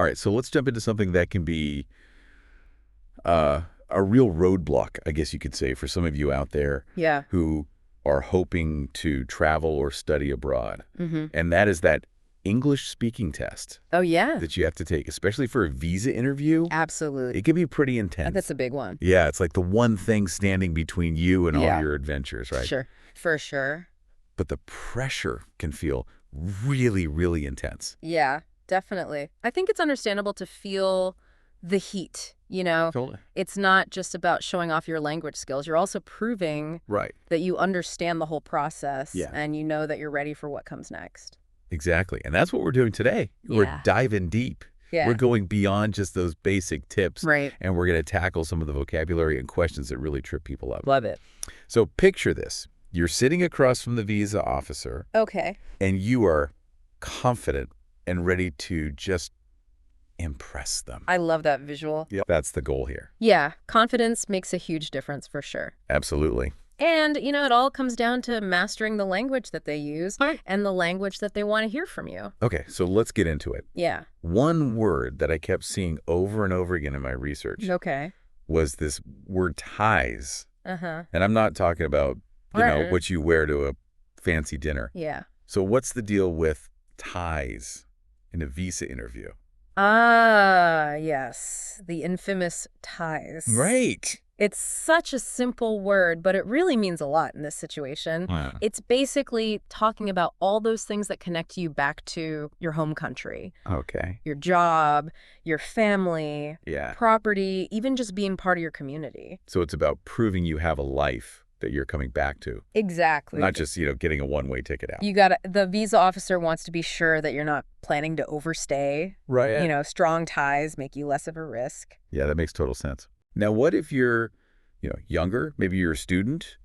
All right, so let's jump into something that can be a real roadblock, I guess you could say, for some of you out there Yeah. who are hoping to travel or study abroad. Mm-hmm. And that is that English speaking test Oh, yeah. that you have to take, especially for a visa interview. Absolutely. It can be pretty intense. That's a big one. Yeah, it's like the one thing standing between you and all Yeah. your adventures, right? Sure. For sure. But the pressure can feel really, really intense. Yeah, definitely. I think it's understandable to feel the heat, you know? Totally. It's not just about showing off your language skills. You're also proving Right. that you understand the whole process Yeah. and you know that you're ready for what comes next. Exactly. And that's what we're doing today. Yeah. We're diving deep. Yeah. We're going beyond just those basic tips. Right. And we're going to tackle some of the vocabulary and questions that really trip people up. Love it. So picture this. You're sitting across from the visa officer, Okay. and you are confident and ready to just impress them. I love that visual. Yep. That's the goal here. Yeah, confidence makes a huge difference for sure. Absolutely. And, you know, it all comes down to mastering the language that they use Right. and the language that they want to hear from you. Okay, so let's get into it. Yeah. One word that I kept seeing over and over again in my research Okay. was this word ties. Uh-huh. And I'm not talking about, you know, Right. what you wear to a fancy dinner. Yeah. So what's the deal with ties in a visa interview? Ah, yes. The infamous ties. Right. It's such a simple word, but it really means a lot in this situation. Wow. It's basically talking about all those things that connect you back to your home country. Okay. Your job, your family, Yeah. property, even just being part of your community. So it's about proving you have a life that you're coming back to, Exactly. not just, you know, getting a one-way ticket out. The visa officer wants to be sure that you're not planning to overstay. Right. You know, strong ties make you less of a risk. Yeah, that makes total sense. Now, what if you're, you know, younger, maybe you're a student,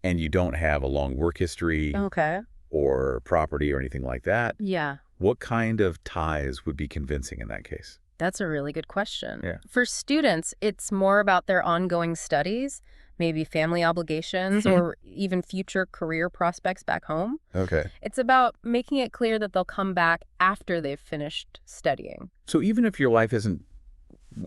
and you don't have a long work history Okay. or property or anything like that? Yeah. What kind of ties would be convincing in that case? That's a really good question. Yeah. For students, it's more about their ongoing studies, maybe family obligations, or even future career prospects back home. Okay. It's about making it clear that they'll come back after they've finished studying. So even if your life isn't,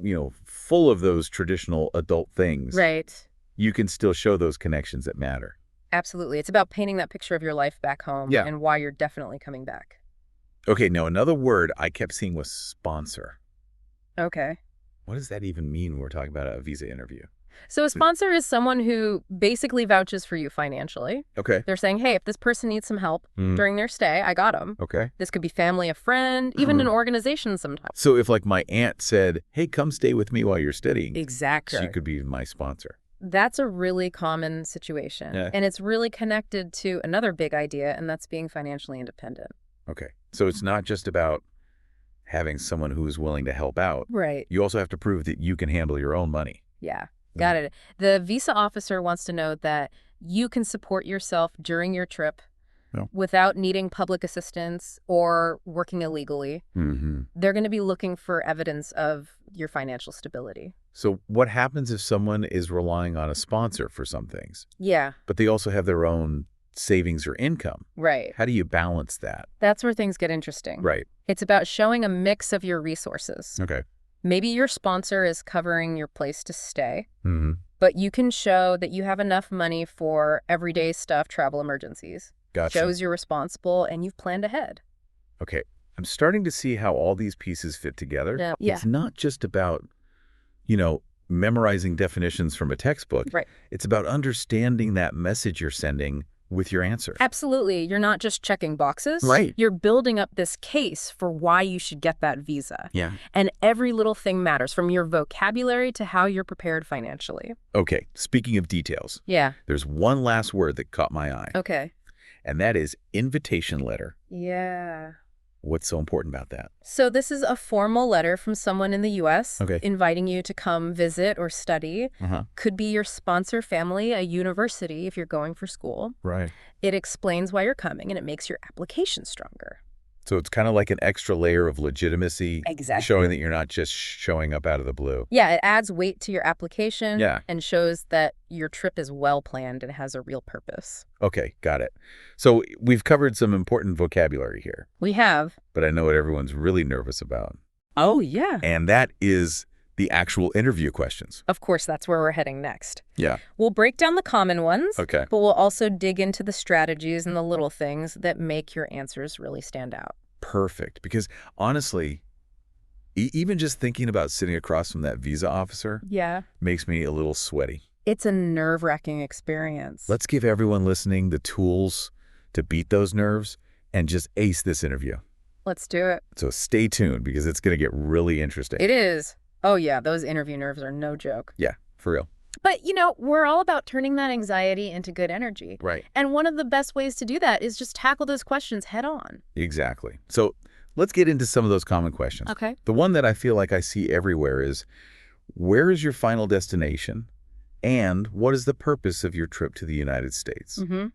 you know, full of those traditional adult things, Right. you can still show those connections that matter. Absolutely. It's about painting that picture of your life back home Yeah. and why you're definitely coming back. Okay, now another word I kept seeing was sponsor. Okay. What does that even mean when we're talking about a visa interview? So a sponsor is someone who basically vouches for you financially. Okay. They're saying, hey, if this person needs some help during their stay, I got them. Okay. This could be family, a friend, even an organization sometimes. So if like my aunt said, hey, come stay with me while you're studying, Exactly. she could be my sponsor. That's a really common situation. Yeah. And it's really connected to another big idea, and that's being financially independent. Okay. So it's not just about having someone who's willing to help out. Right. You also have to prove that you can handle your own money. Yeah. Got it. The visa officer wants to know that you can support yourself during your trip without needing public assistance or working illegally. Mm-hmm. They're going to be looking for evidence of your financial stability. So what happens if someone is relying on a sponsor for some things, Yeah. but they also have their own savings or income? Right. How do you balance that? That's where things get interesting. Right. It's about showing a mix of your resources. Okay. Maybe your sponsor is covering your place to stay, Mm-hmm. but you can show that you have enough money for everyday stuff, travel emergencies. Gotcha. Shows you're responsible and you've planned ahead. Okay. I'm starting to see how all these pieces fit together. Yeah. It's not just about, you know, memorizing definitions from a textbook. Right. It's about understanding that message you're sending with your answer. Absolutely. You're not just checking boxes. Right. You're building up this case for why you should get that visa. Yeah. And every little thing matters, from your vocabulary to how you're prepared financially. Okay. Speaking of details, Yeah. there's one last word that caught my eye, Okay. and that is invitation letter. Yeah. What's so important about that? So this is a formal letter from someone in the U.S. Okay. inviting you to come visit or study. Uh-huh. Could be your sponsor family, a university if you're going for school. Right. It explains why you're coming, and it makes your application stronger. So it's kind of like an extra layer of legitimacy, Exactly. showing that you're not just showing up out of the blue. Yeah, it adds weight to your application. Yeah. And shows that your trip is well planned and has a real purpose. Okay, got it. So we've covered some important vocabulary here, We have. but I know what everyone's really nervous about. Oh, yeah. And that is the actual interview questions. Of course, that's where we're heading next. Yeah. We'll break down the common ones, Okay. but we'll also dig into the strategies and the little things that make your answers really stand out. Perfect. Because honestly, even just thinking about sitting across from that visa officer makes me a little sweaty. It's a nerve-wracking experience. Let's give everyone listening the tools to beat those nerves and just ace this interview. Let's do it. So stay tuned because it's going to get really interesting. It is. Oh, yeah, those interview nerves are no joke. Yeah, for real. But, we're all about turning that anxiety into good energy. Right. And one of the best ways to do that is just tackle those questions head on. Exactly. So let's get into some of those common questions. Okay. The one that I feel like I see everywhere is, where is your final destination? And what is the purpose of your trip to the United States? Mm-hmm.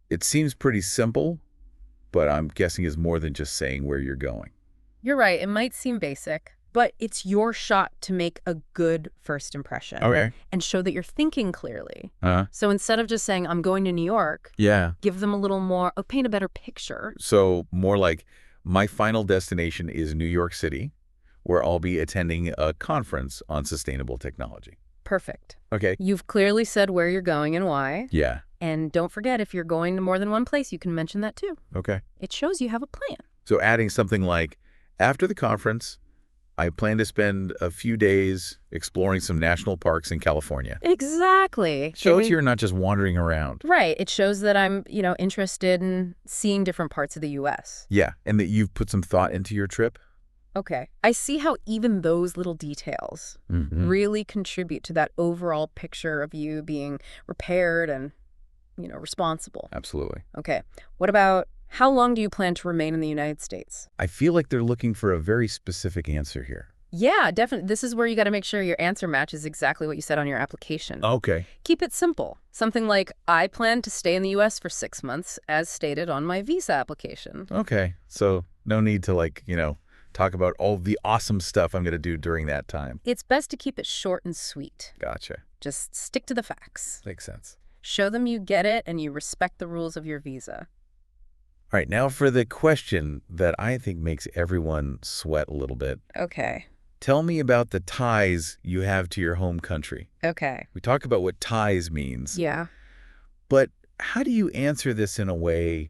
It seems pretty simple, but I'm guessing it's more than just saying where you're going. You're right. It might seem basic, but it's your shot to make a good first impression. Okay. And show that you're thinking clearly. Uh-huh. So instead of just saying, I'm going to New York, give them a little more, paint a better picture. So more like, my final destination is New York City, where I'll be attending a conference on sustainable technology. Perfect. Okay. You've clearly said where you're going and why. Yeah. And don't forget, if you're going to more than one place, you can mention that too. Okay. It shows you have a plan. So adding something like, after the conference, I plan to spend a few days exploring some national parks in California. Exactly. Shows you're not just wandering around. Right. It shows that I'm, interested in seeing different parts of the U.S. Yeah. And that you've put some thought into your trip. Okay. I see how even those little details really contribute to that overall picture of you being prepared and, responsible. Absolutely. Okay. What about, how long do you plan to remain in the United States? I feel like they're looking for a very specific answer here. Yeah, definitely. This is where you got to make sure your answer matches exactly what you said on your application. Okay. Keep it simple. Something like, I plan to stay in the U.S. for 6 months, as stated on my visa application. Okay. So no need to, talk about all the awesome stuff I'm going to do during that time. It's best to keep it short and sweet. Gotcha. Just stick to the facts. Makes sense. Show them you get it and you respect the rules of your visa. All right, now for the question that I think makes everyone sweat a little bit. Okay. Tell me about the ties you have to your home country. Okay. We talk about what ties means. Yeah. But how do you answer this in a way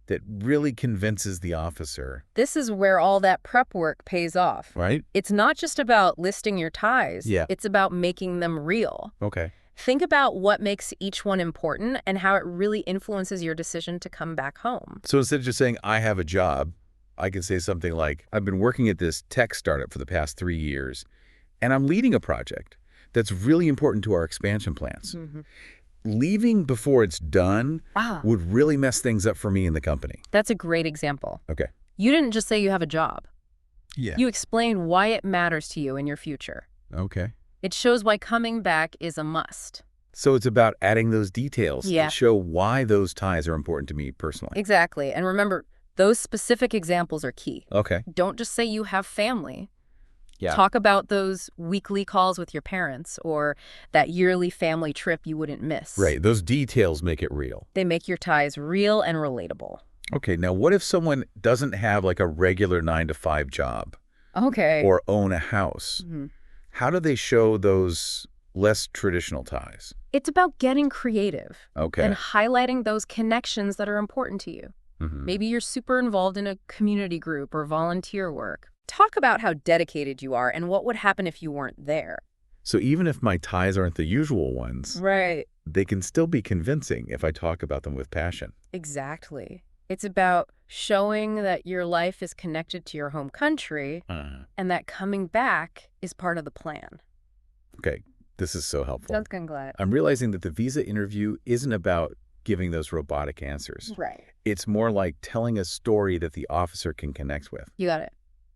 that really convinces the officer? This is where all that prep work pays off. Right? It's not just about listing your ties. Yeah. It's about making them real. Okay. Think about what makes each one important and how it really influences your decision to come back home. So instead of just saying, I have a job, I can say something like, I've been working at this tech startup for the past 3 years, and I'm leading a project that's really important to our expansion plans. Leaving before it's done would really mess things up for me in the company. That's a great example. Okay. You didn't just say you have a job. Yeah. You explain why it matters to you in your future. Okay. It shows why coming back is a must. So it's about adding those details Yeah. that show why those ties are important to me personally. Exactly. And remember, those specific examples are key. Okay. Don't just say you have family. Yeah. Talk about those weekly calls with your parents or that yearly family trip you wouldn't miss. Right. Those details make it real. They make your ties real and relatable. Okay. Now, what if someone doesn't have like a regular 9-to-5 job Okay. or own a house? How do they show those less traditional ties? It's about getting creative. Okay. And highlighting those connections that are important to you. Maybe you're super involved in a community group or volunteer work. Talk about how dedicated you are and what would happen if you weren't there. So even if my ties aren't the usual ones, Right. they can still be convincing if I talk about them with passion. Exactly. It's about showing that your life is connected to your home country and that coming back is part of the plan. Okay, this is so helpful. I'm glad. I'm realizing that the visa interview isn't about giving those robotic answers. Right. It's more like telling a story that the officer can connect with. You got it.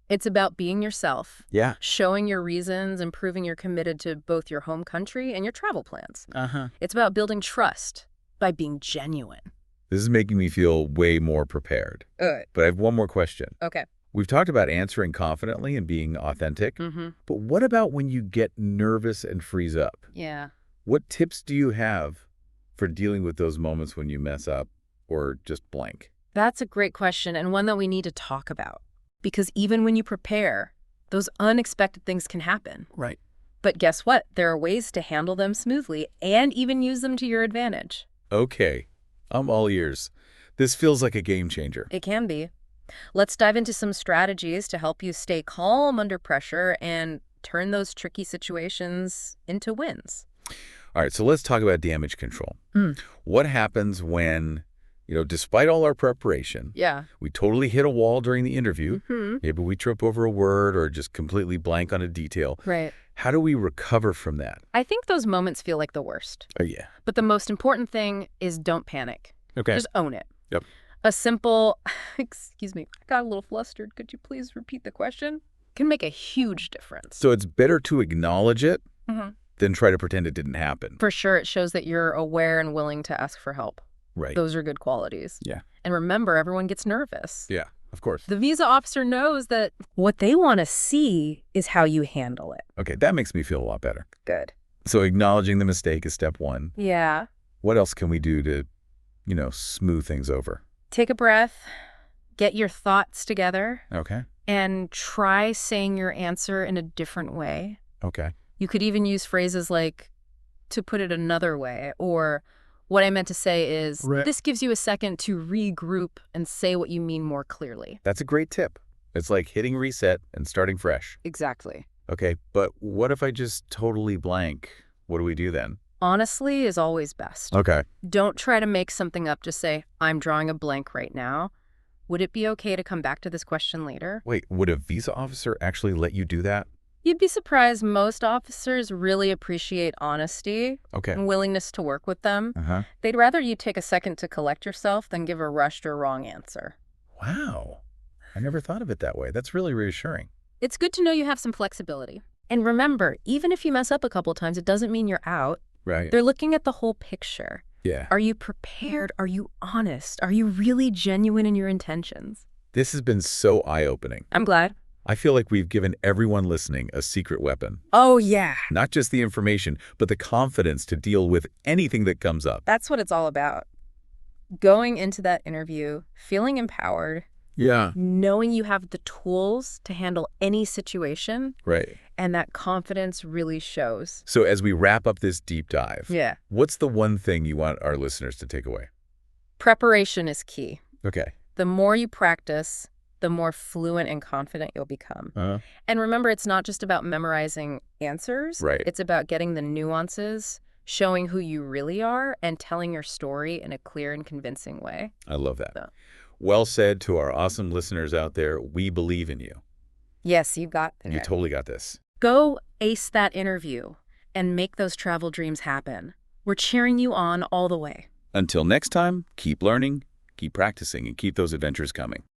It's about being yourself, Yeah. showing your reasons and proving you're committed to both your home country and your travel plans. Uh-huh. It's about building trust by being genuine. This is making me feel way more prepared. Good. But I have one more question. Okay. We've talked about answering confidently and being authentic, but what about when you get nervous and freeze up? Yeah. What tips do you have for dealing with those moments when you mess up or just blank? That's a great question and one that we need to talk about. Because even when you prepare, Those unexpected things can happen. Right. But guess what? There are ways to handle them smoothly and even use them to your advantage. Okay. I'm all ears. This feels like a game changer. It can be. Let's dive into some strategies to help you stay calm under pressure and turn those tricky situations into wins. All right, so let's talk about damage control. What happens when, despite all our preparation, we totally hit a wall during the interview, maybe we trip over a word or just completely blank on a detail. Right. How do we recover from that? I think those moments feel like the worst. Oh, yeah. But the most important thing is don't panic. Okay. Just own it. Yep. A simple, excuse me, I got a little flustered. Could you please repeat the question? Can make a huge difference. So it's better to acknowledge it than try to pretend it didn't happen. For sure, it shows that you're aware and willing to ask for help. Right. Those are good qualities. Yeah. And remember, everyone gets nervous. Yeah, of course. The visa officer knows that what they want to see is how you handle it. Okay, that makes me feel a lot better. Good. So acknowledging the mistake is step one. Yeah. What else can we do to, smooth things over? Take a breath, get your thoughts together. Okay. And try saying your answer in a different way. Okay. You could even use phrases like, to put it another way, or what I meant to say is, this gives you a second to regroup and say what you mean more clearly. That's a great tip. It's like hitting reset and starting fresh. Exactly. Okay, but what if I just totally blank? What do we do then? Honestly is always best. Okay. Don't try to make something up. Just say, I'm drawing a blank right now. Would it be okay to come back to this question later? Wait, would a visa officer actually let you do that? You'd be surprised. Most officers really appreciate honesty and willingness to work with them. They'd rather you take a second to collect yourself than give a rushed or wrong answer. Wow. I never thought of it that way. That's really reassuring. It's good to know you have some flexibility. And remember, even if you mess up a couple times, it doesn't mean you're out. Right. They're looking at the whole picture. Yeah. Are you prepared? Are you honest? Are you really genuine in your intentions? This has been so eye-opening. I'm glad. I feel like we've given everyone listening a secret weapon. Oh, yeah. Not just the information, but the confidence to deal with anything that comes up. That's what it's all about. Going into that interview, feeling empowered. Yeah. Knowing you have the tools to handle any situation. Right. And that confidence really shows. So as we wrap up this deep dive, what's the one thing you want our listeners to take away? Preparation is key. Okay. The more you practice, the more fluent and confident you'll become. And remember, it's not just about memorizing answers. Right. It's about getting the nuances, showing who you really are, and telling your story in a clear and convincing way. I love that. Well said to our awesome listeners out there. We believe in you. Yes, you got this. You totally got this. Go ace that interview and make those travel dreams happen. We're cheering you on all the way. Until next time, keep learning, keep practicing, and keep those adventures coming.